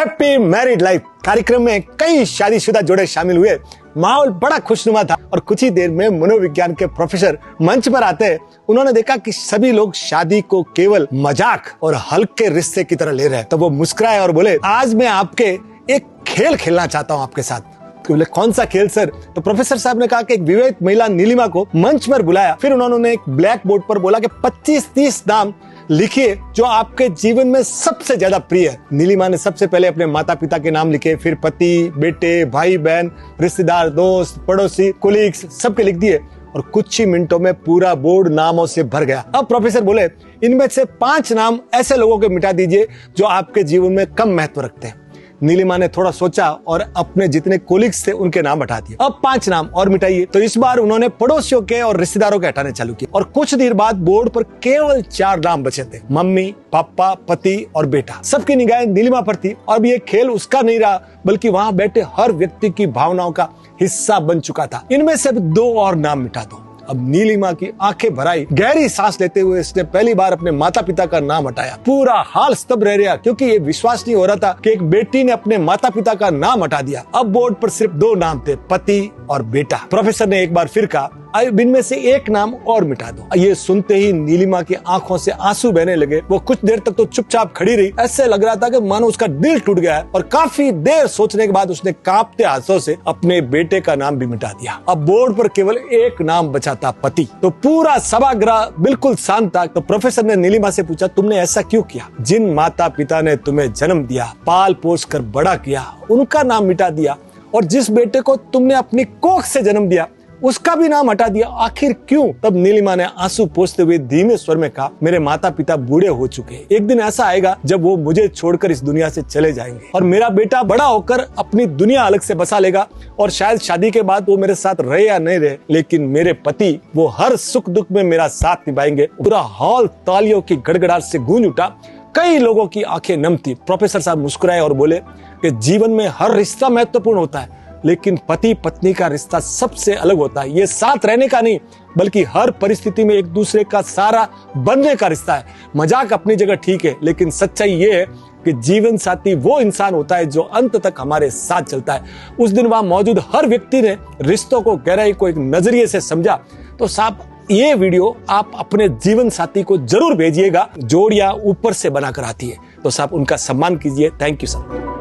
Happy married life कार्यक्रम में कई शादीशुदा जोड़े शामिल हुए। माहौल बड़ा खुशनुमा था और कुछ ही देर में मनोविज्ञान के प्रोफेसर मंच पर आते उन्होंने देखा कि सभी लोग शादी को केवल मजाक और हल्के रिश्ते की तरह ले रहे हैं। तो वो मुस्कुराए और बोले, आज मैं आपके एक खेल खेलना चाहता हूं आपके साथ। बोले, कौन सा खेल सर? तो प्रोफेसर साहब ने कहा कि एक विवाहित महिला नीलिमा को मंच पर बुलाया। फिर उन्होंने एक ब्लैक बोर्ड पर बोला कि 25-30 नाम लिखिए जो आपके जीवन में सबसे ज्यादा प्रिय है। नीलिमा ने सबसे पहले अपने माता पिता के नाम लिखे, फिर पति, बेटे, भाई बहन, रिश्तेदार, दोस्त, पड़ोसी, कोलीग्स सबके लिख दिए और कुछ ही मिनटों में पूरा बोर्ड नामों से भर गया। अब प्रोफेसर बोले, इनमें से 5 नाम ऐसे लोगों के मिटा दीजिए जो आपके जीवन में कम महत्व रखते हैं। नीलिमा ने थोड़ा सोचा और अपने जितने कोलिग्स थे उनके नाम हटा दिए। अब 5 नाम और मिटाइए। तो इस बार उन्होंने पड़ोसियों के और रिश्तेदारों के हटाने चालू किए और कुछ देर बाद बोर्ड पर केवल 4 नाम बचे थे, मम्मी, पापा, पति और बेटा। सबकी निगाहें नीलिमा पर थी। और ये खेल उसका नहीं रहा बल्कि वहां बैठे हर व्यक्ति की भावनाओं का हिस्सा बन चुका था। इनमें से 2 और नाम मिटा दो। अब नीलिमा की आंखें भर आई। गहरी सांस लेते हुए इसने पहली बार अपने माता पिता का नाम हटाया। पूरा हाल स्तब्ध रह गया क्योंकि ये विश्वास नहीं हो रहा था कि एक बेटी ने अपने माता पिता का नाम हटा दिया। अब बोर्ड पर सिर्फ 2 नाम थे, पति और बेटा। प्रोफेसर ने एक बार फिर कहा, इनमें से एक नाम और मिटा दो। ये सुनते ही नीलिमा की आंखों से आंसू बहने लगे। वो कुछ देर तक तो चुपचाप खड़ी रही। ऐसे लग रहा था कि मानो उसका दिल टूट गया है। और काफी देर सोचने के बाद उसने कांपते हाथों से अपने बेटे का नाम भी मिटा दिया। अब बोर्ड पर केवल एक नाम बचा था, पति। तो पूरा सभागृह बिल्कुल शांत था। तो प्रोफेसर ने नीलिमा से पूछा, तुमने ऐसा क्यों किया? जिन माता पिता ने तुम्हें जन्म दिया, पाल पोस कर बड़ा किया, उनका नाम मिटा दिया। और जिस बेटे को तुमने अपनी कोख से जन्म दिया उसका भी नाम हटा दिया, आखिर क्यों? तब नीलिमा ने आंसू पोंछते हुए धीमे स्वर में कहा, मेरे माता पिता बूढ़े हो चुके हैं। एक दिन ऐसा आएगा जब वो मुझे छोड़कर इस दुनिया से चले जाएंगे और मेरा बेटा बड़ा होकर अपनी दुनिया अलग से बसा लेगा और शायद शादी के बाद वो मेरे साथ रहे या नहीं रहे, लेकिन मेरे पति वो हर सुख दुख में मेरा साथ निभाएंगे। पूरा हॉल तालियों की गड़गड़ाहट से गूंज उठा। कई लोगों की आंखें नम थी। प्रोफेसर साहब मुस्कुराए और बोले कि जीवन में हर रिश्ता महत्वपूर्ण होता है, लेकिन पति पत्नी का रिश्ता सबसे अलग होता है। ये साथ रहने का नहीं बल्कि हर परिस्थिति में एक दूसरे का सहारा बनने का रिश्ता है। मजाक अपनी जगह ठीक है, लेकिन सच्चाई ये है कि जीवन साथी वो इंसान होता है जो अंत तक हमारे साथ चलता है। उस दिन वहां मौजूद हर व्यक्ति ने रिश्तों को, गहराई को एक नजरिए से समझा। तो साहब, ये वीडियो आप अपने जीवन साथी को जरूर भेजिएगा। जोड़ियां ऊपर से बनाकर आती है, तो साहब उनका सम्मान कीजिए। Thank you sir.